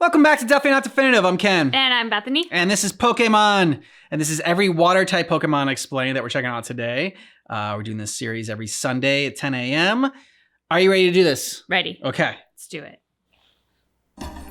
Welcome back to Definitely Not Definitive. I'm Ken. And I'm Bethany. And this is Pokemon. And this is every water type Pokemon explained that we're checking out today. We're doing this series every Sunday at 10 a.m. Are you ready to do this? Ready. Okay. Let's do it.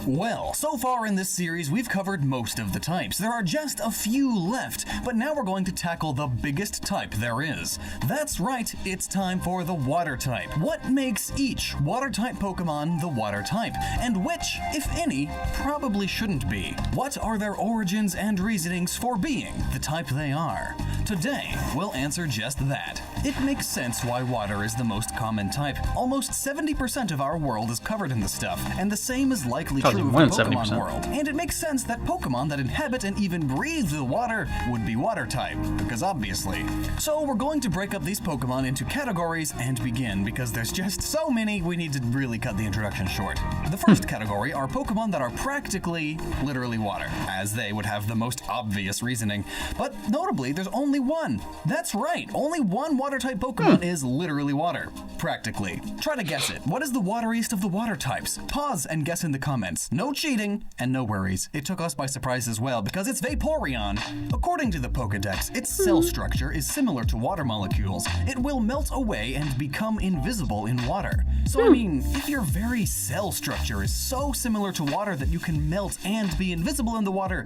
Well, so far in this series, we've covered most of the types. There are just a few left, but now we're going to tackle the biggest type there is. That's right, it's time for the water type. What makes each water type Pokemon the water type? And which, if any, probably shouldn't be? What are their origins and reasonings for being the type they are? Today, we'll answer just that. It makes sense why water is the most common type. Almost 70% of our world is covered in this stuff, and the same is likely true of the Pokemon 70%. world. And it makes sense that Pokemon that inhabit and even breathe the water would be water type, because obviously. So we're going to break up these Pokemon into categories and begin, because there's just so many we need to really cut the introduction short. The first category are Pokemon that are practically, literally water, as they would have the most obvious reasoning. But notably, there's only one. That's right, only one water type Pokemon is literally water. Practically. Try to guess it. What is the wateriest of the water types? Pause and guess in the comments. No cheating, and no worries. It took us by surprise as well, because it's Vaporeon. According to the Pokedex, its cell structure is similar to water molecules. It will melt away and become invisible in water. So I mean, if your very cell structure is so similar to water that you can melt and be invisible in the water,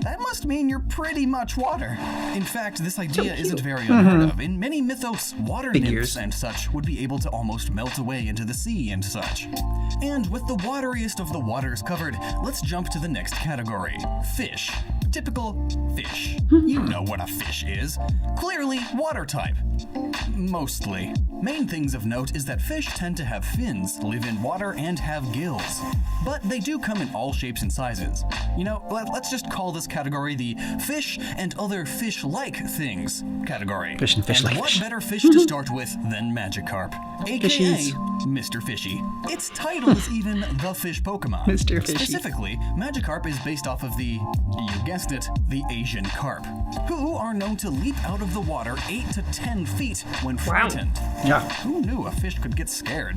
that must mean you're pretty much water. In fact, this idea isn't very unheard of. In many mythos, water nymphs and such would be able to almost melt away into the sea and such. And with the wateriest of the waters covered, let's jump to the next category. Fish. Typical fish. You know what a fish is. Clearly, water type. Mostly. Main things of note is that fish tend to have fins, live in water, and have gills. But they do come in all shapes and sizes. You know, let's just call this category the fish and other fish-like things category. Fish and fish-like what fish. better fish to start with than Magikarp, aka Fishies. Mr. Fishy. Its title is even the Fish Pokemon. Mr. Fishy. Specifically, Magikarp is based off of the, you guessed it, the Asian carp, who are known to leap out of the water 8 to 10 feet when frightened. Yeah. Who knew a fish could get scared?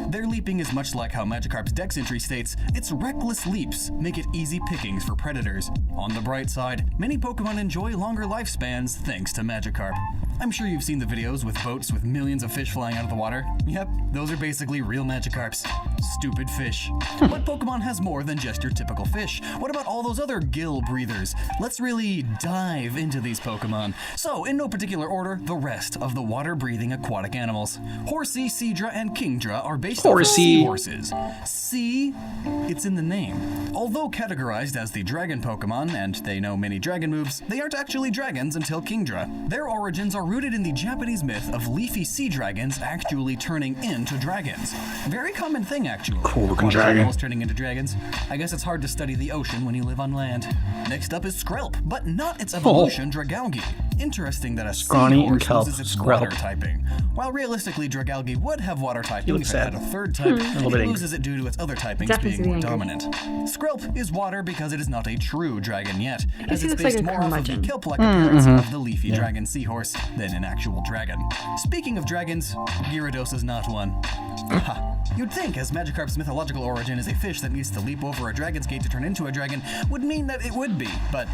Their leaping is much like how Magikarp's Dex entry states, its reckless leaps make it easy pickings for predators. On the bright side, many Pokemon enjoy longer lifespans thanks to Magikarp. I'm sure you've seen the videos with boats with millions of fish flying out of the water. Yep, those are basically real Magikarps. Stupid fish. But Pokemon has more than just your typical fish. What about all those other gill breathers? Let's really dive into these Pokemon. So, in no particular order, the rest of the water-breathing aquatic animals. Horsea, Seadra, and Kingdra are based off of seahorses. See? It's in the name. Although categorized as the dragon Pokemon, and they know many dragon moves, they aren't actually dragons until Kingdra. Their origins are rooted in the Japanese myth of leafy sea dragons actually turning into dragons. Very common thing, actually. Cool looking Water dragon. animals turning into dragons. I guess it's hard to study the ocean when you live on land. Next up is Skrelp, but not its evolution, Dragalge. Interesting that a Scrawny and seahorse kelp. loses its Skrelp. water typing. While realistically, Dragalge would have water typing looks if it had sad. a third type, it little bit angry. loses it due to its other typings Definitely being more angry. dominant. Skrelp is water because it is not a true dragon yet, guess as he it's looks like based a more off of the curmudgeon. kelp-like appearance of the leafy dragon seahorse than an actual dragon. Speaking of dragons, Gyarados is not one. Ha. You'd think, as Magikarp's mythological origin is a fish that needs to leap over a dragon's gate to turn into a dragon, would mean that it would be, but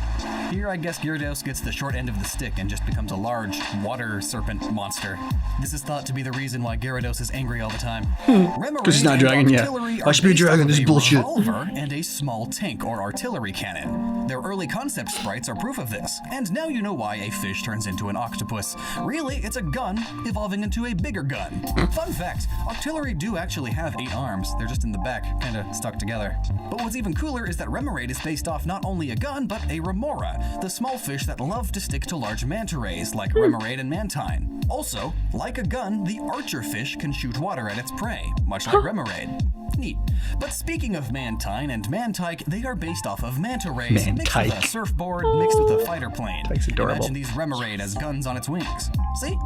here I guess Gyarados gets the short end of the stick and just becomes a large water serpent monster. This is thought to be the reason why Gyarados is angry all the time. Remoraid 'Cause he's not a and dragon yet. Octillery I are should be a based dragon, off this is a bullshit. revolver and a small tank or artillery cannon. Their early concept sprites are proof of this, and now you know why a fish turns into an octopus. Really, it's a gun evolving into a bigger gun. Fun fact, Octillery do actually have 8 arms. They're just in the back, kinda stuck together. But what's even cooler is that Remoraid is based off not only a gun, but a Remora, the small fish that love to stick to large manta rays like Remoraid and Mantine. Also, like a gun, the archer fish can shoot water at its prey, much like Remoraid. Neat. But speaking of Mantine and Mantike, they are based off of manta rays mixed with a Mantike. surfboard mixed with a fighter plane. That's adorable. Imagine these Remoraid as guns on its wings. See?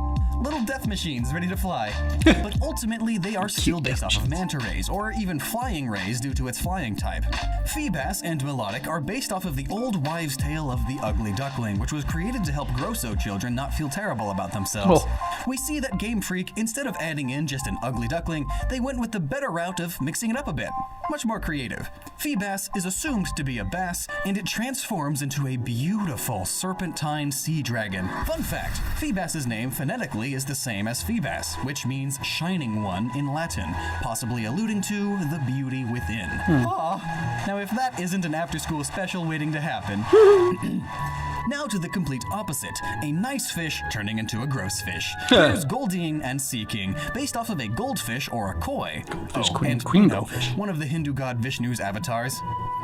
Little death machines ready to fly. But ultimately, they are still based off of manta rays, or even flying rays due to its flying type. Feebas and Melodic are based off of the old wives' tale of the ugly duckling, which was created to help Grosso children not feel terrible about themselves. we see that Game Freak, instead of adding in just an ugly duckling, they went with the better route of mixing it up a bit. Much more creative. Feebas is assumed to be a bass, and it transforms into a beautiful serpentine sea dragon. Fun fact, Feebas's name phonetically is the same as Phoebus, which means shining one in Latin, possibly alluding to the beauty within. Aw. Now if that isn't an after-school special waiting to happen. Now to the complete opposite, a nice fish turning into a gross fish. Here's Goldine and Sea King, based off of a goldfish or a koi. Goldfish, queen, and queen Bino, goldfish. one of the Hindu god Vishnu's avatars,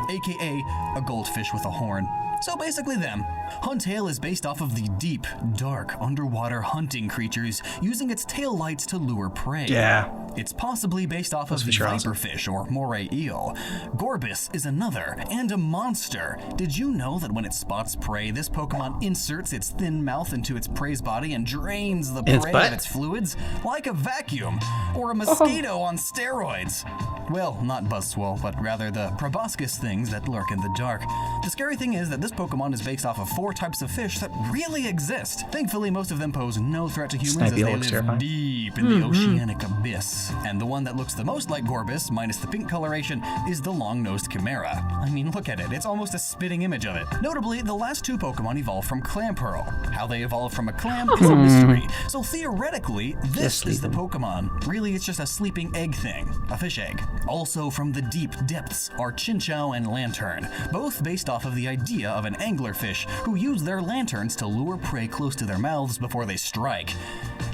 aka a goldfish with a horn. So basically them. Huntail is based off of the deep, dark, underwater hunting creatures using its tail lights to lure prey. Yeah. It's possibly based off of the fish are awesome. viperfish or moray eel. Gorbis is another, and a monster. Did you know that when it spots prey, this Pokemon inserts its thin mouth into its prey's body and drains the In its prey butt? of its fluids? Like a vacuum, or a mosquito on steroids. Well, not Buzzswole, but rather the proboscis things that lurk in the dark. The scary thing is that this Pokemon is based off of 4 types of fish that really exist. Thankfully, most of them pose no threat to humans Snipe as eel they looks live terrifying. deep in the oceanic abyss. And the one that looks the most like Gorbis, minus the pink coloration, is the long-nosed Chimera. I mean, look at it. It's almost a spitting image of it. Notably, the last 2 Pokemon evolved from Clamperl. How they evolved from a clam is a mystery. So theoretically, this is the Pokemon. Really, it's just a sleeping egg thing. A fish egg. Also from the deep depths are Chinchou and Lantern, both based off of the idea of an anglerfish who use their lanterns to lure prey close to their mouths before they strike.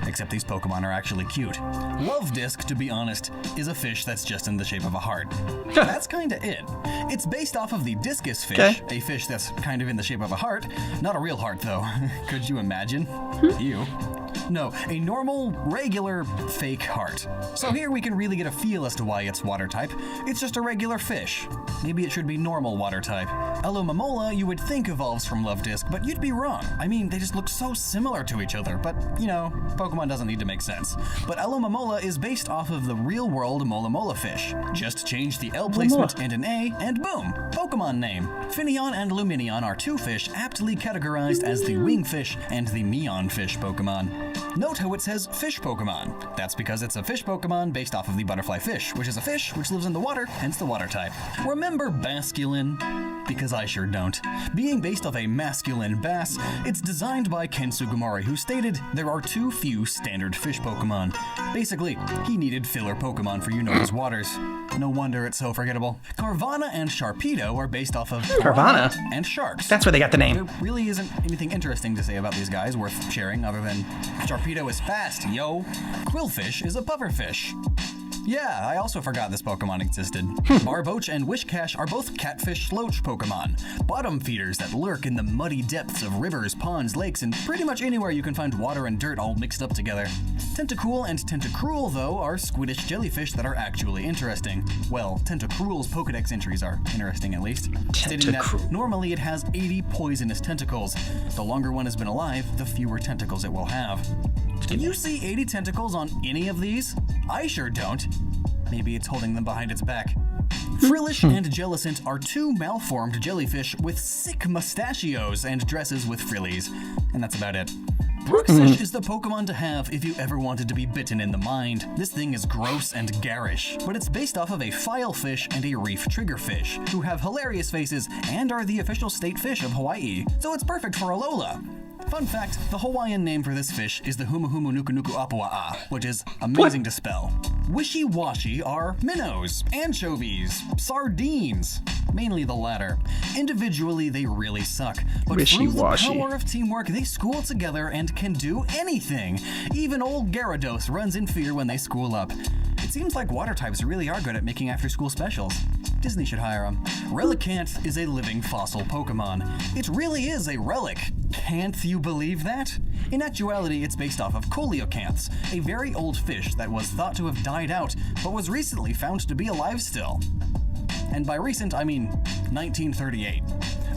Except these Pokemon are actually cute. Love Disc, to be honest, is a fish that's just in the shape of a heart. That's kinda it. It's based off of the discus fish, a fish that's kind of in the shape of a heart. Not a real heart, though. Could you imagine? Ew. No, a normal, regular, fake heart. So here we can really get a feel as to why it's water type. It's just a regular fish. Maybe it should be normal water type. Alomomola you would think evolves from Love Disc, but you'd be wrong. I mean, they just look so similar to each other, but, you know, Pokemon doesn't need to make sense. But Alomomola is based off of the real-world Molamola fish. Just change the L placement and an A, and boom, Pokemon name. Finneon and Luminion are 2 fish aptly categorized as the Wingfish and the Meonfish Pokemon. Note how it says fish Pokemon. That's because it's a fish Pokemon based off of the butterfly fish, which is a fish which lives in the water, hence the water type. Remember Basculin? Because I sure don't. Being based off a masculine bass, it's designed by Ken Sugimori, who stated there are too few standard fish Pokemon. Basically, he needed filler Pokemon for his waters. No wonder it's so forgettable. Carvanha and Sharpedo are based off of Carvanha? and sharks. That's where they got the name. There really isn't anything interesting to say about these guys worth sharing other than Sharpedo is fast, yo. Quillfish is a pufferfish. Yeah, I also forgot this Pokemon existed. Barboach and Wishcash are both catfish sloach Pokemon, bottom feeders that lurk in the muddy depths of rivers, ponds, lakes, and pretty much anywhere you can find water and dirt all mixed up together. Tentacool and Tentacruel, though, are squiddish jellyfish that are actually interesting. Well, Tentacruel's Pokedex entries are interesting at least, stating that Tentacruel. normally it has 80 poisonous tentacles. The longer one has been alive, the fewer tentacles it will have. Can you see 80 tentacles on any of these? I sure don't. Maybe it's holding them behind its back. Frillish and Jellicent are 2 malformed jellyfish with sick mustachios and dresses with frillies. And that's about it. Bruxish is the Pokemon to have if you ever wanted to be bitten in the mind. This thing is gross and garish, but it's based off of a filefish and a reef triggerfish, who have hilarious faces and are the official state fish of Hawaii, so it's perfect for Alola. Fun fact, the Hawaiian name for this fish is the Humuhumu Nuku Apua'a, which is amazing to spell. Wishy-washy are minnows, anchovies, sardines, mainly the latter. Individually, they really suck, but through the Wishy-washy. power of teamwork, they school together and can do anything. Even old Gyarados runs in fear when they school up. It seems like water types really are good at making after-school specials. Disney should hire them. Relicanth is a living fossil Pokemon. It really is a relic. Can't you believe that? In actuality, it's based off of Coleocanths, a very old fish that was thought to have died out, but was recently found to be alive still. And by recent, I mean 1938.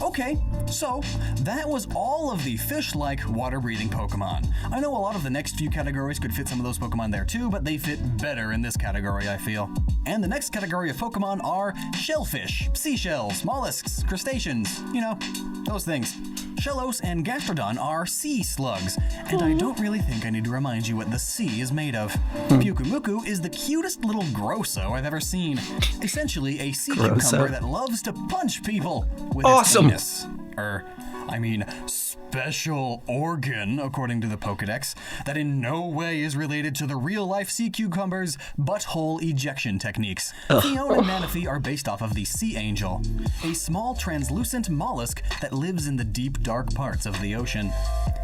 Okay, so that was all of the fish-like water-breathing Pokemon. I know a lot of the next few categories could fit some of those Pokemon there too, but they fit better in this category, I feel. And the next category of Pokemon are shellfish, seashells, mollusks, crustaceans, you know, those things. Shellos and Gastrodon are sea slugs, and I don't really think I need to remind you what the sea is made of. Pukumuku is the cutest little grosso I've ever seen. Essentially a sea cucumber that loves to punch people with its anus. Special organ, according to the Pokedex, that in no way is related to the real-life sea cucumber's butthole ejection techniques. Theon and Manaphy are based off of the sea angel, a small translucent mollusk that lives in the deep, dark parts of the ocean.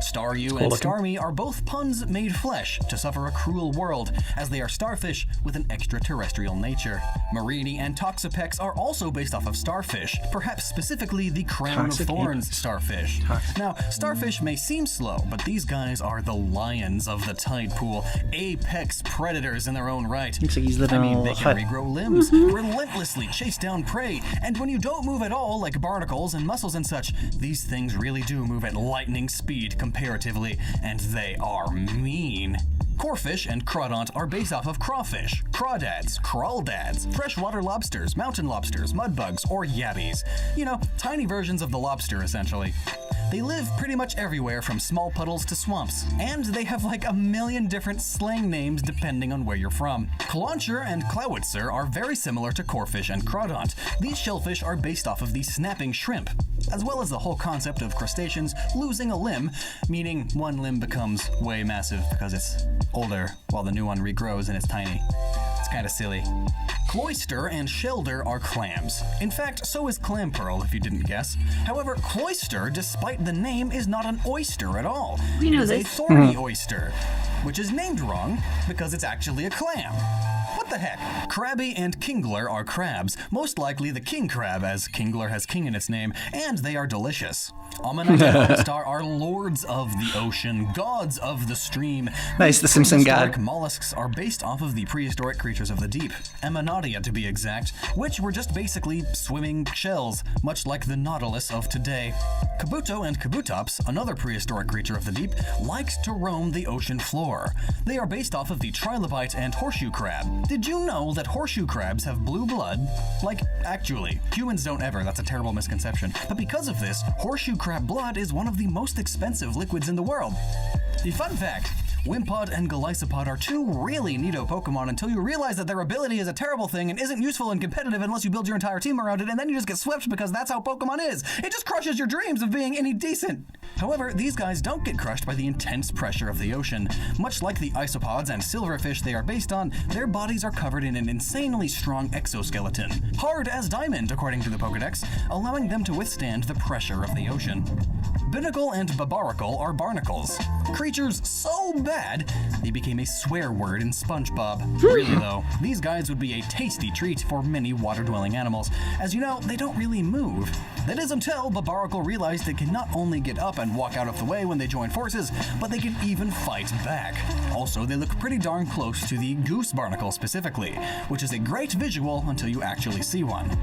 Staryu and Starmie are both puns made flesh to suffer a cruel world, as they are starfish with an extraterrestrial nature. Marini and Toxapex are also based off of starfish, perhaps specifically the crown of thorns starfish. Now, starfish may seem slow, but these guys are the lions of the tide pool, apex predators in their own right. Looks like he's living they can regrow limbs, relentlessly chase down prey, and when you don't move at all, like barnacles and mussels and such, these things really do move at lightning speed comparatively, and they are mean. Corefish and Crawdont are based off of crawfish, crawdads, crawldads, freshwater lobsters, mountain lobsters, mudbugs, or yabbies. You know, tiny versions of the lobster, essentially. They live pretty much everywhere from small puddles to swamps, and they have like a million different slang names depending on where you're from. Clauncher and Clowitzer are very similar to Corefish and Crawdont. These shellfish are based off of the snapping shrimp, as well as the whole concept of crustaceans losing a limb, meaning one limb becomes way massive because it's older, while the new one regrows and it's tiny. It's kind of silly. Cloyster and Shelder are clams. In fact, so is Clampearl, if you didn't guess. However, Cloyster, despite the name, is not an oyster at all. We know it is this. a thorny oyster, which is named wrong because it's actually a clam. What the heck? Crabby and Kingler are crabs, most likely the king crab, as Kingler has king in its name, and they are delicious. Ammonite and Homestar are lords of the ocean, gods of the stream. Nice, the Simpson god. Prehistoric mollusks are based off of the prehistoric creatures of the deep, Ammonadia to be exact, which were just basically swimming shells, much like the Nautilus of today. Kabuto and Kabutops, another prehistoric creature of the deep, liked to roam the ocean floor. They are based off of the trilobite and horseshoe crab. Did you know that horseshoe crabs have blue blood? Like, actually, humans don't ever, that's a terrible misconception. But because of this, horseshoe crab blood is one of the most expensive liquids in the world. The fun fact, Wimpod and Golisopod are two really neato Pokemon until you realize that their ability is a terrible thing and isn't useful and competitive unless you build your entire team around it, and then you just get swept because that's how Pokemon is. It just crushes your dreams of being any decent. However, these guys don't get crushed by the intense pressure of the ocean. Much like the isopods and silverfish they are based on, their bodies are covered in an insanely strong exoskeleton, hard as diamond according to the Pokedex, allowing them to withstand the pressure of the ocean. Binnacle and Babaracle are barnacles. Creatures so bad, they became a swear word in SpongeBob. Really though, these guys would be a tasty treat for many water-dwelling animals. As you know, they don't really move. That is until Babaracle realized they can not only get up and walk out of the way when they join forces, but they can even fight back. Also, they look pretty darn close to the Goose Barnacle specifically, which is a great visual until you actually see one.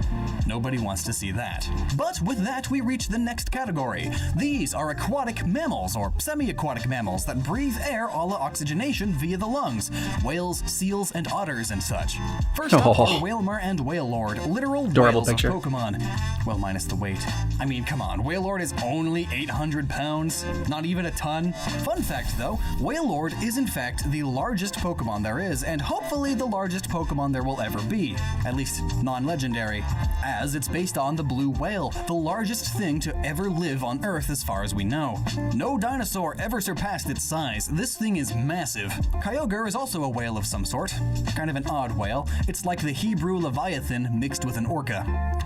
Nobody wants to see that. But with that, we reach the next category. These are aquatic mammals, or semi-aquatic mammals, that breathe air a la oxygenation via the lungs. Whales, seals, and otters and such. First up are Wailmer and Wailord, literal whales of Pokemon. Well, minus the weight. I mean, come on, Wailord is only 800 pounds, not even a ton. Fun fact though, Wailord is in fact the largest Pokemon there is, and hopefully the largest Pokemon there will ever be, at least non-legendary, as it's based on the blue whale, the largest thing to ever live on Earth as far as we know. No dinosaur ever surpassed its size. This thing is massive. Kyogre is also a whale of some sort, kind of an odd whale. It's like the Hebrew Leviathan mixed with an orca,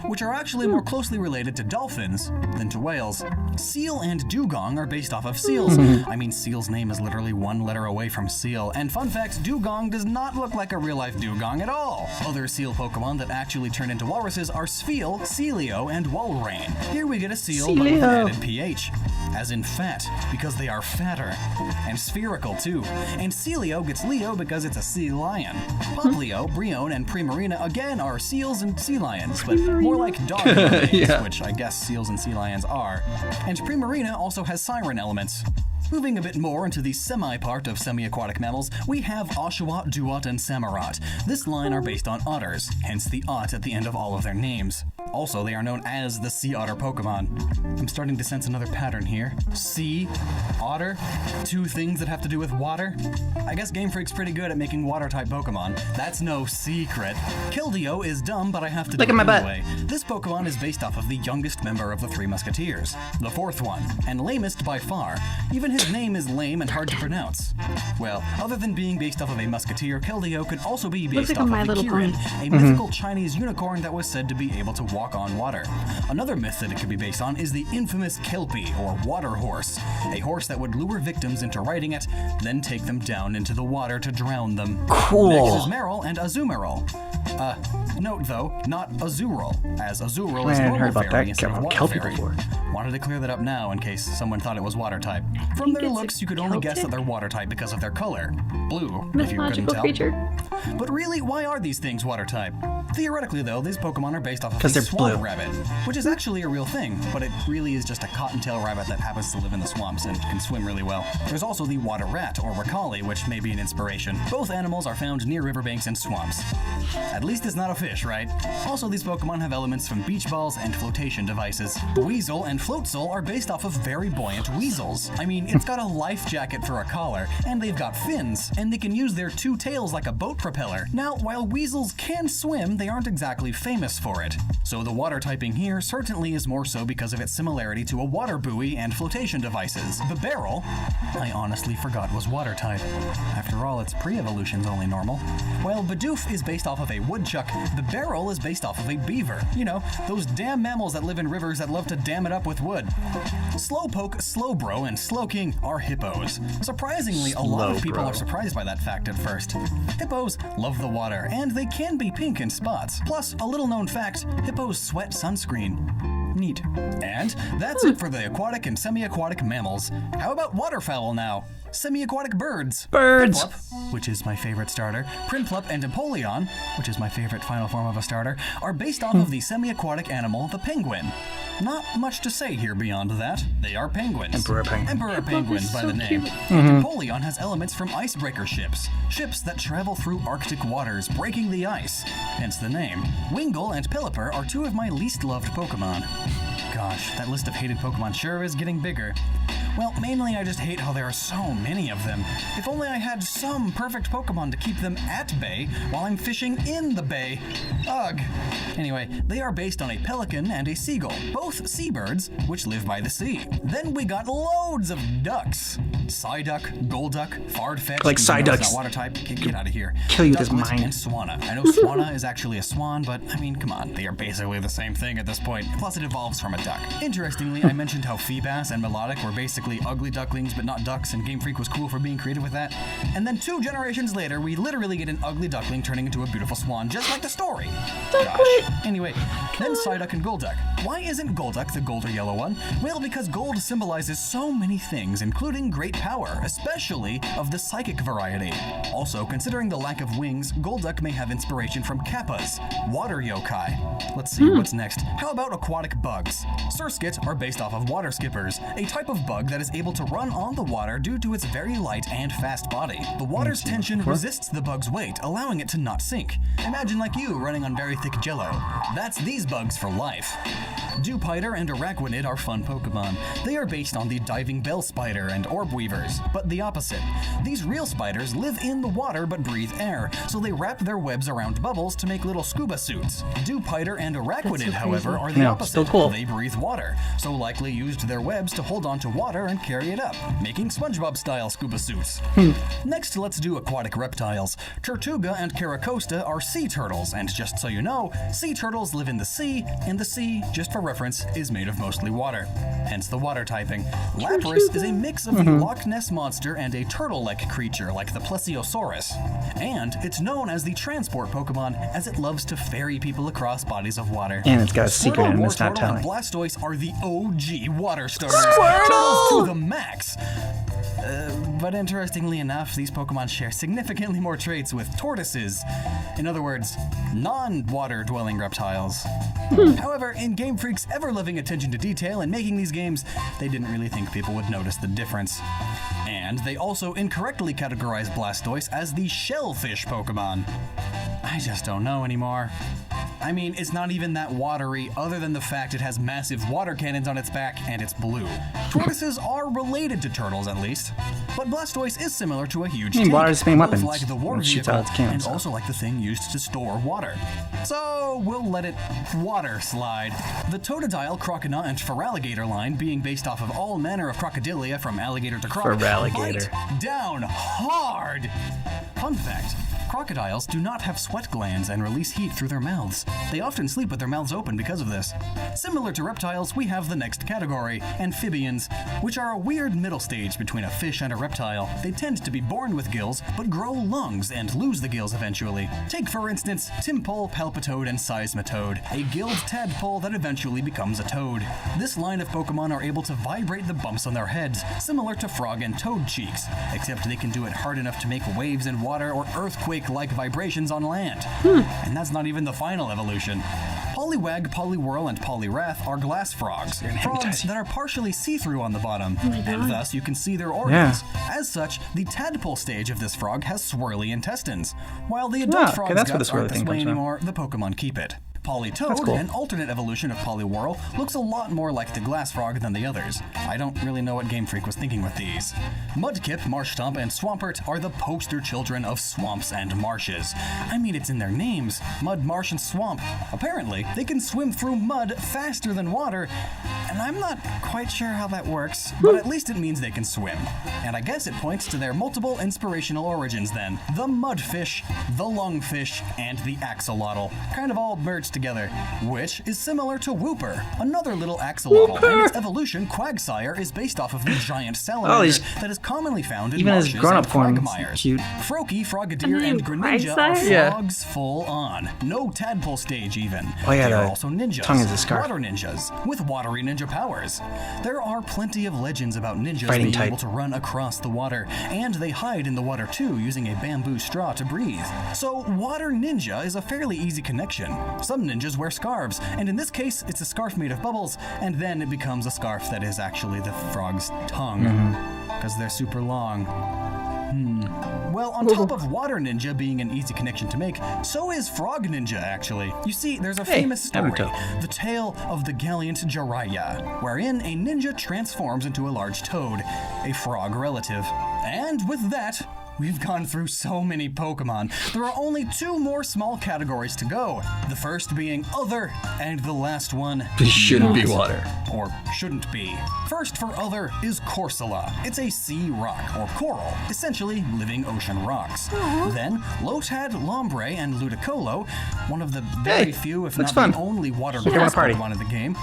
which are actually more closely related to dolphins than to whales. Seal and Dugong are based off of seals. I mean, Seal's name is literally one letter away from seal. And fun fact, Dugong does not look like a real-life Dugong at all. Other seal Pokemon that actually turn into walruses are Spheal, Celio, and Walrein. Here we get a seal, but with added pH, as in fat, because they are fatter. And spherical, too. And Celio gets Leo because it's a sea lion. Poplio, Brion, and Primarina again are seals and sea lions, but more like dog names, which I guess seals and sea lions are. And Primarina also has siren elements. Moving a bit more into the semi-part of semi-aquatic mammals, we have Oshawott, Duat, and Samurott. This line are based on otters, hence the ot at the end of all of their names. Also, they are known as the sea otter Pokemon. I'm starting to sense another pattern here. Sea, otter, two things that have to do with water. I guess Game Freak's pretty good at making water-type Pokemon. That's no secret. Keldeo is dumb, but I have to do Look at it my butt. anyway. This Pokemon is based off of the youngest member of the Three Musketeers, the fourth one, and lamest by far. Even his name is lame and hard to pronounce. Well, other than being based off of a musketeer, Keldeo could also be based like a off My of a Little Kirin, Pony. a mythical Chinese unicorn that was said to be able to walk on water. Another myth that it could be based on is the infamous Kelpie, or water horse, a horse that would lure victims into riding it, then take them down into the water to drown them. Cool. Next is Meryl and Azumarill. Note though, not Azurill, as Azurill is I hadn't normal heard about fairy that instead of water Kelpie fairy. before. Wanted to clear that up now in case someone thought it was water type. From their it's looks, you could only guess that Celtic? they're water type because of their color. Blue, if you couldn't Mythological tell. creature. But really, why are these things water type? Theoretically, though, these Pokemon are based off of 'Cause the they're swamp blue. rabbit, which is actually a real thing, but it really is just a cottontail rabbit that happens to live in the swamps and can swim really well. There's also the water rat, or Racali, which may be an inspiration. Both animals are found near riverbanks and swamps. At least it's not a fish, right? Also, these Pokemon have elements from beach balls and flotation devices. Weasel and Floatzel are based off of very buoyant weasels. I mean, it's got a life jacket for a collar, and they've got fins, and they can use their two tails like a boat propeller. Now, while weasels can swim, they aren't exactly famous for it. So the water typing here certainly is more so because of its similarity to a water buoy and flotation devices. The barrel, I honestly forgot was water type. After all, its pre-evolution's only normal. While Bidoof is based off of a woodchuck, the barrel is based off of a beaver. You know, those damn mammals that live in rivers that love to dam it up with wood. Slowpoke, Slowbro, and Slowking are hippos. Surprisingly, a lot of people Slowbro. are surprised by that fact at first. Hippos love the water, and they can be pink in spots. Plus, a little known fact, hippos sweat sunscreen. Neat. And that's it for the aquatic and semi-aquatic mammals. How about waterfowl now? Semi-aquatic birds. Birds. Piplup, which is my favorite starter, Prinplup and Empoleon, which is my favorite final form of a starter, are based off of the semi-aquatic animal, the penguin. Not much to say here beyond that. They are penguins. Emperor penguin. Emperor penguins by so the name. cute. Empoleon has elements from icebreaker ships. Ships that travel through Arctic waters, breaking the ice. Hence the name. Wingull and Pelipper are two of my least loved Pokemon. Gosh, that list of hated Pokemon sure is getting bigger. Well, mainly I just hate how there are so many of them. If only I had some perfect Pokemon to keep them at bay while I'm fishing in the bay. Ugh. Anyway, they are based on a pelican and a seagull, both seabirds, which live by the sea. Then we got loads of ducks. Psyduck, Golduck, Farfetch'd, Like even though it's Psyducks. not water type. Get out of here. Kill you with his Ducklet mind. and Swanna. I know Swanna is actually a swan, but I mean, come on, they are basically the same thing at this point. Plus, it evolves from a duck. Interestingly, I mentioned how Feebas and Melodic were basically ugly ducklings, but not ducks, and Game Freak was cool for being creative with that. And then 2 generations later, we literally get an ugly duckling turning into a beautiful swan, just like the story. Gosh. Anyway, then Psyduck and Golduck. Why isn't Golduck the gold or yellow one? Well, because gold symbolizes so many things, including great power, especially of the psychic variety. Also, considering the lack of wings, Golduck may have inspiration from Kappas, water yokai. Let's see, what's next? How about aquatic bugs? Surskit are based off of water skippers, a type of bug that is able to run on the water due to its very light and fast body. The water's tension resists the bug's weight, allowing it to not sink. Imagine like you running on very thick jello. That's these bugs for life. Dewpider and Araquanid are fun Pokemon. They are based on the diving bell spider and orb weavers, but the opposite. These real spiders live in the water but breathe air, so they wrap their webs around bubbles to make little scuba suits. Dewpider and Araquanid, so however, crazy. are the Yeah, opposite. still cool. They breathe water, so likely used their webs to hold onto water and carry it up, making SpongeBob-style scuba suits. Next, let's do aquatic reptiles. Tortuga and Caracosta are sea turtles, and just so you know, sea turtles live in the sea, and the sea, just for reference, is made of mostly water. Hence the water typing. Lapras is a mix of the Loch Ness Monster and a turtle-like creature like the Plesiosaurus. And it's known as the transport Pokemon as it loves to ferry people across bodies of water. And it's got a secret Squirtle, and it's not Wartortle, telling. and Blastoise are the OG water starters. Turtles to the max. But interestingly enough, these Pokemon share significantly more traits with tortoises. In other words, non-water dwelling reptiles. However, in Game Freak's ever-loving attention to detail in making these games, they didn't really think people would notice the difference. And they also incorrectly categorized Blastoise as the shellfish Pokemon. I just don't know anymore. I mean, it's not even that watery, other than the fact it has massive water cannons on its back and it's blue. Tortoises are related to turtles, at least. But Blastoise is similar to a huge tank, water's the main both weapon. like the war It shoots vehicle out its cannons, and so. also like the thing used to store water. So we'll let it water slide. The Totodile, Croconaw, and Feraligatr line, being based off of all manner of crocodilia from alligator to croc, Feraligatr. bite down hard. Fun fact, crocodiles do not have sweat glands and release heat through their mouths. They often sleep with their mouths open because of this. Similar to reptiles, we have the next category, amphibians, which are a weird middle stage between a fish and a reptile. They tend to be born with gills, but grow lungs and lose the gills eventually. Take, for instance, Timpole, Palpitoad, and Seismitoad, a gilled tadpole that eventually becomes a toad. This line of Pokemon are able to vibrate the bumps on their heads, similar to frog and toad cheeks, except they can do it hard enough to make waves in water or earthquake-like vibrations on land. And that's not even the final evolution. Poliwag, Poliwhirl, and Poliwrath are glass frogs that are partially see-through on the bottom, and thus you can see their organs. As such, the tadpole stage of this frog has swirly intestines. While the adult frog's that's where the guts swirly aren't this thing way comes from. anymore, the Pokemon keep it. Politoad, cool. an alternate evolution of Poliwhirl, looks a lot more like the glass frog than the others. I don't really know what Game Freak was thinking with these. Mudkip, Marshtomp, and Swampert are the poster children of swamps and marshes. I mean, it's in their names, mud, marsh, and swamp. Apparently, they can swim through mud faster than water, and I'm not quite sure how that works, but at least it means they can swim. And I guess it points to their multiple inspirational origins then. The mudfish, the lungfish, and the axolotl, kind of all merged together, which is similar to Wooper, another little axolotl, and its evolution, Quagsire, is based off of the giant salamander he's- that is commonly found in even his marshes grown-up and form is quagmires. cute. Froakie, Frogadier, And and then Greninja are Quagsire? Yeah. frogs full on. No tadpole stage even. Oh, yeah, They are the also ninjas, tongue is a scarf. water ninjas, with watery ninja powers. There are plenty of legends about ninjas Fighting being type. able to run across the water, and they hide in the water too, using a bamboo straw to breathe. So water ninja is a fairly easy connection. Some ninjas wear scarves, and in this case, it's a scarf made of bubbles, and then it becomes a scarf that is actually the frog's tongue, because they're super long. Well, on top of Water Ninja being an easy connection to make, so is Frog Ninja, actually. You see, there's a famous story, Naruto. the tale of the Gallant Jiraiya, wherein a ninja transforms into a large toad, a frog relative. And with that, we've gone through so many Pokemon. There are only 2 more small categories to go. The first being Other, and the last one It shouldn't be Not. water. Or shouldn't be. First for Other is Corsola. It's a sea rock, or coral, essentially living ocean rocks. Then Lotad, Lombre, and Ludicolo, one of the very Hey, few, if looks not fun. the only water They want grass a party. Pokemon in the game.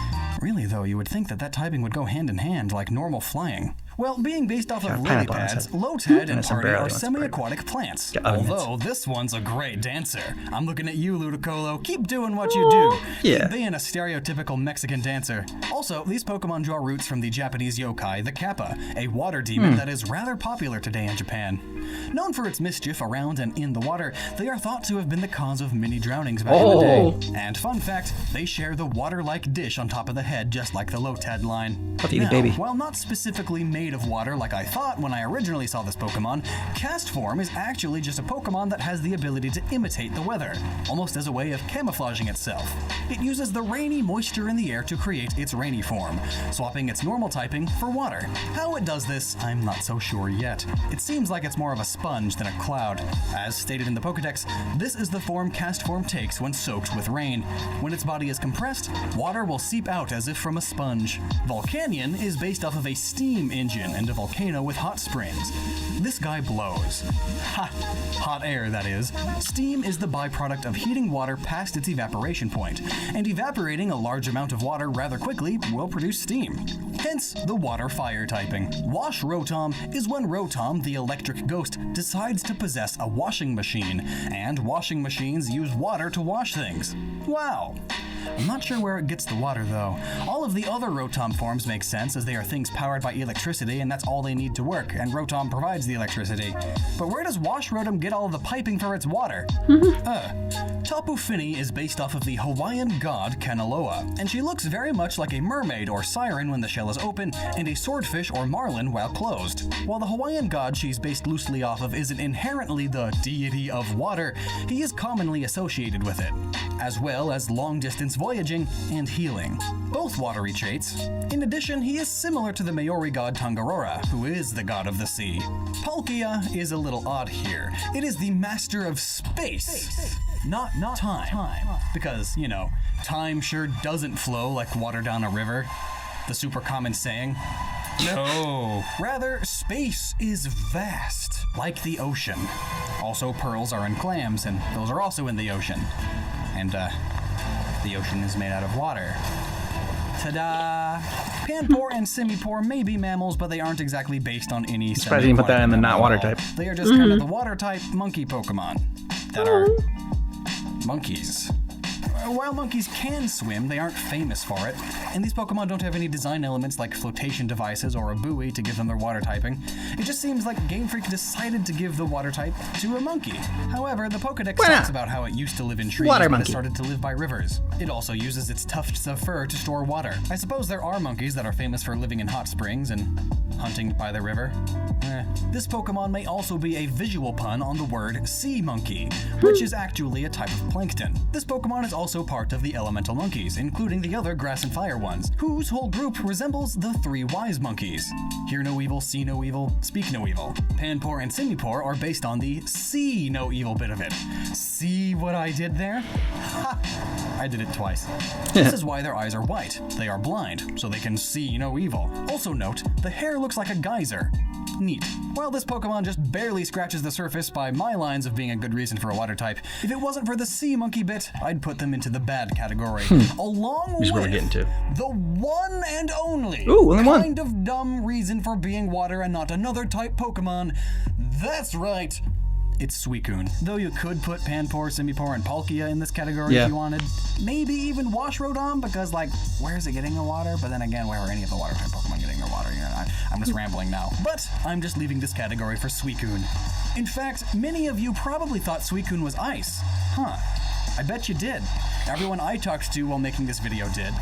Really though, you would think that typing would go hand in hand like normal flying. Well, being based off of Got a lily pineapple on its pads, head. Lotad And and a Party sombrero are on its semi-aquatic plants. Got onions. Although this one's a great dancer. I'm looking at you, Ludicolo. Keep doing what you do. Yeah. Keep being a stereotypical Mexican dancer. Also, these Pokemon draw roots from the Japanese yokai, the Kappa, a water demon that is rather popular today in Japan. Known for its mischief around and in the water, they are thought to have been the cause of many drownings back in the day. And fun fact, they share the water-like dish on top of the head, just like the Lotad line. I'll eat a Now, baby. while not specifically made of water like I thought when I originally saw this Pokemon, Castform is actually just a Pokemon that has the ability to imitate the weather, almost as a way of camouflaging itself. It uses the rainy moisture in the air to create its rainy form, swapping its normal typing for water. How it does this, I'm not so sure yet. It seems like it's more of a sponge than a cloud. As stated in the Pokedex, this is the form Castform takes when soaked with rain. When its body is compressed, water will seep out as if from a sponge. Volcanion is based off of a steam engine and a volcano with hot springs. This guy blows. Ha! Hot air, that is. Steam is the byproduct of heating water past its evaporation point, and evaporating a large amount of water rather quickly will produce steam. Hence, the water-fire typing. Wash Rotom is when Rotom, the electric ghost, decides to possess a washing machine, and washing machines use water to wash things. Wow! I'm not sure where it gets the water, though. All of the other Rotom forms make sense, as they are things powered by electricity, and that's all they need to work, and Rotom provides the electricity. But where does Wash Rotom get all of the piping for its water? Tapu Fini is based off of the Hawaiian god Kanaloa, and she looks very much like a mermaid or siren when the shell is open, and a swordfish or marlin while closed. While the Hawaiian god she's based loosely off of isn't inherently the deity of water, he is commonly associated with it, as well as long-distance voyaging and healing. Both watery traits. In addition, he is similar to the Maori god Tangaroa, who is the god of the sea. Palkia is a little odd here. It is the master of space. Not time. Because, you know, time sure doesn't flow like water down a river. The super common saying. No. Rather, space is vast, like the ocean. Also, pearls are in clams, and those are also in the ocean. And, the ocean is made out of water. Ta-da! Panpour and Simipour may be mammals, but they aren't exactly based on any Surprised you didn't put that in the not water type. They are just kind of the water type monkey Pokemon that are monkeys. While monkeys can swim, they aren't famous for it, and these Pokemon don't have any design elements like flotation devices or a buoy to give them their water typing. It just seems like Game Freak decided to give the water type to a monkey. However, the Pokedex talks about how it used to live in trees, but it started to live by rivers. It also uses its tufts of fur to store water. I suppose there are monkeys that are famous for living in hot springs and hunting by the river. This Pokemon may also be a visual pun on the word sea monkey, which is actually a type of plankton. This Pokemon is also part of the elemental monkeys, including the other grass and fire ones, whose whole group resembles the three wise monkeys. Hear no evil, see no evil, speak no evil. Panpour and Simipour are based on the see no evil bit of it. See what I did there? Ha! I did it twice. This is why their eyes are white. They are blind, so they can see no evil. Also note, the hair looks like a geyser. Neat. While this Pokemon just barely scratches the surface by my lines of being a good reason for a water type, if it wasn't for the sea monkey bit, I'd put them into the bad category. Along with the one and only kind of dumb reason for being water and not another type Pokemon. That's right. It's Suicune. Though you could put Panpour, Simipour, and Palkia in this category if you wanted. Maybe even Washrodon, because, like, where's it getting the water? But then again, where are any of the water-type Pokemon getting their water? You know, I'm just rambling now. But I'm just leaving this category for Suicune. In fact, many of you probably thought Suicune was ice. Huh. I bet you did. Everyone I talked to while making this video did.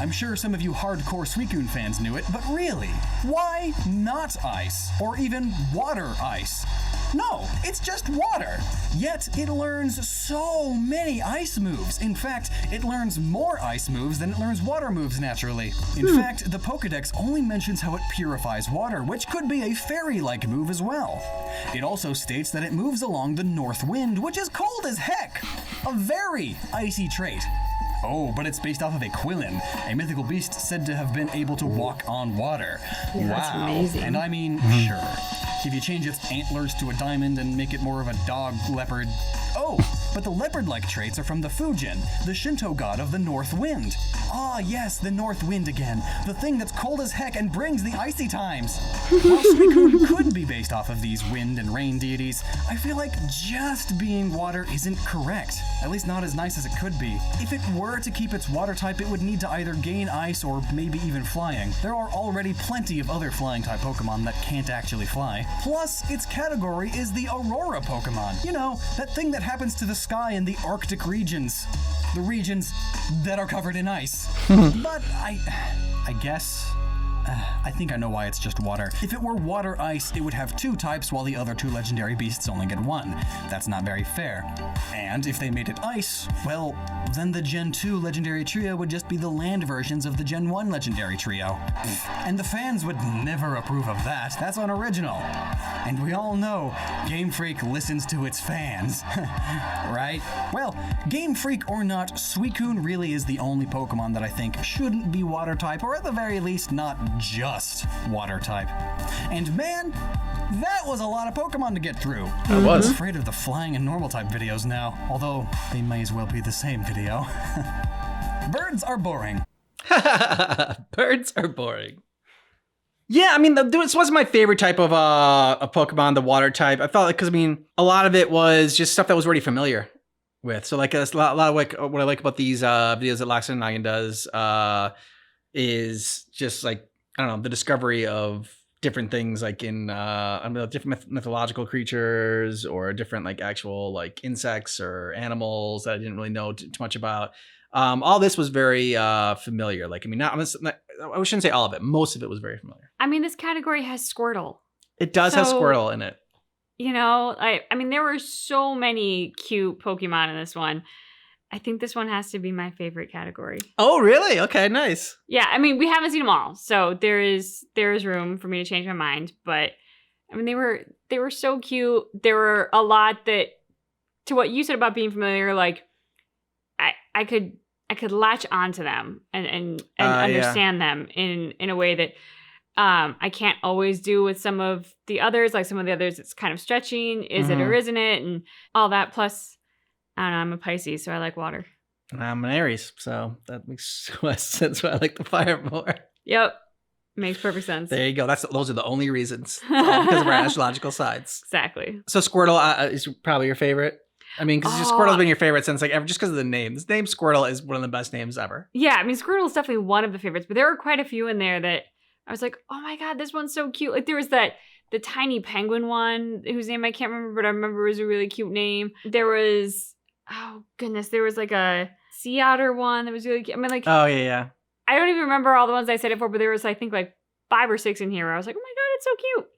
I'm sure some of you hardcore Suicune fans knew it, but really, why not ice? Or even water ice? No, it's just water. Yet it learns so many ice moves. In fact, it learns more ice moves than it learns water moves naturally. In fact, the Pokedex only mentions how it purifies water, which could be a fairy-like move as well. It also states that it moves along the north wind, which is cold as heck. A very icy trait. Oh, but it's based off of a Quillen, a mythical beast said to have been able to walk on water. Yeah, wow. That's amazing. And I mean, sure. If you change its antlers to a diamond and make it more of a dog leopard. Oh, but the leopard-like traits are from the Fujin, the Shinto god of the North Wind. Ah, yes, the North Wind again. The thing that's cold as heck and brings the icy times. While Suicune could be based off of these wind and rain deities, I feel like just being water isn't correct. At least not as nice as it could be. If it were to keep its water type, it would need to either gain ice or maybe even flying. There are already plenty of other flying-type Pokemon that can't actually fly. Plus, its category is the Aurora Pokemon. You know, that thing that happens to the sky in the Arctic regions. The regions that are covered in ice. But I guess... I think I know why it's just water. If it were water ice, it would have two types while the other two legendary beasts only get one. That's not very fair. And if they made it ice, well, then the Gen 2 legendary trio would just be the land versions of the Gen 1 legendary trio. And the fans would never approve of that. That's unoriginal. And we all know Game Freak listens to its fans. Right? Well, Game Freak or not, Suicune really is the only Pokemon that I think shouldn't be water type, or at the very least not just water type. And man, that was a lot of Pokemon to get through. I was. I'm afraid of the flying and normal type videos now, although they may as well be the same video. Birds are boring. Birds are boring. Yeah, I mean, this wasn't my favorite type of a Pokemon, the water type. I felt like, because I mean, a lot of it was just stuff that was already familiar with. So like a lot of like what I like about these videos that Laxton Nagan does is just like, I don't know, the discovery of different things like in I don't know, different mythological creatures or different like actual like insects or animals that I didn't really know too much about. All this was very familiar. Like, I mean, I shouldn't say all of it. Most of it was very familiar. I mean, this category has Squirtle. It does have So- Squirtle in it. You know, I mean, there were so many cute Pokemon in this one. I think this one has to be my favorite category. Oh, really? Okay, nice. Yeah, I mean, we haven't seen them all, so there is room for me to change my mind. But I mean, they were so cute. There were a lot that, to what you said about being familiar, like I could latch onto them and understand them in a way that I can't always do with some of the others. Like some of the others, it's kind of stretching. Is it or isn't it? And all that. Plus, I don't know, I'm a Pisces, so I like water. And I'm an Aries, so that makes less sense why I like the fire more. Yep. Makes perfect sense. There you go. Those are the only reasons. It's all because of our astrological sides. Exactly. So Squirtle is probably your favorite. I mean, because Squirtle's been your favorite since like ever, just because of the name. This name Squirtle is one of the best names ever. Yeah, I mean, Squirtle is definitely one of the favorites, but there were quite a few in there that I was like, oh my God, this one's so cute. Like there was the tiny penguin one whose name I can't remember, but I remember it was a really cute name. There was, oh goodness, there was like a sea otter one that was really cute. I mean, like, Oh, yeah. I don't even remember all the ones I said it for, but there was, I think, like 5 or 6 in here where I was like, oh my God, it's so cute.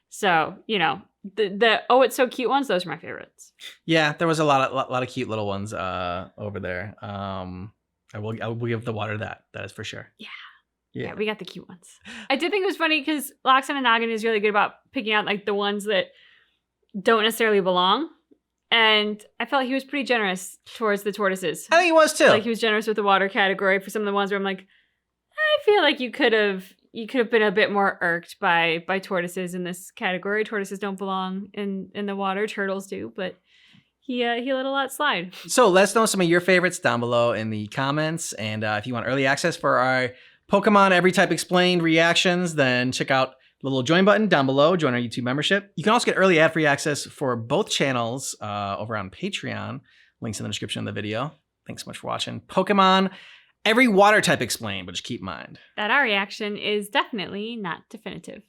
So, you know, the it's so cute ones, those are my favorites. Yeah, there was a lot of cute little ones over there. I will give the water that is for sure. Yeah, we got the cute ones. I did think it was funny because Loxodon and Noggin is really good about picking out like the ones that don't necessarily belong. And I felt like he was pretty generous towards the tortoises. I think he was too. Like he was generous with the water category for some of the ones where I'm like, I feel like you could have been a bit more irked by tortoises in this category. Tortoises don't belong in the water. Turtles do, but he let a lot slide. So let us know some of your favorites down below in the comments. And if you want early access for our Pokemon Every Type Explained reactions, then check out the little join button down below. Join our YouTube membership. You can also get early ad-free access for both channels over on Patreon. Links in the description of the video. Thanks so much for watching Pokemon Every Water Type Explained, but just keep in mind That our reaction is definitely not definitive.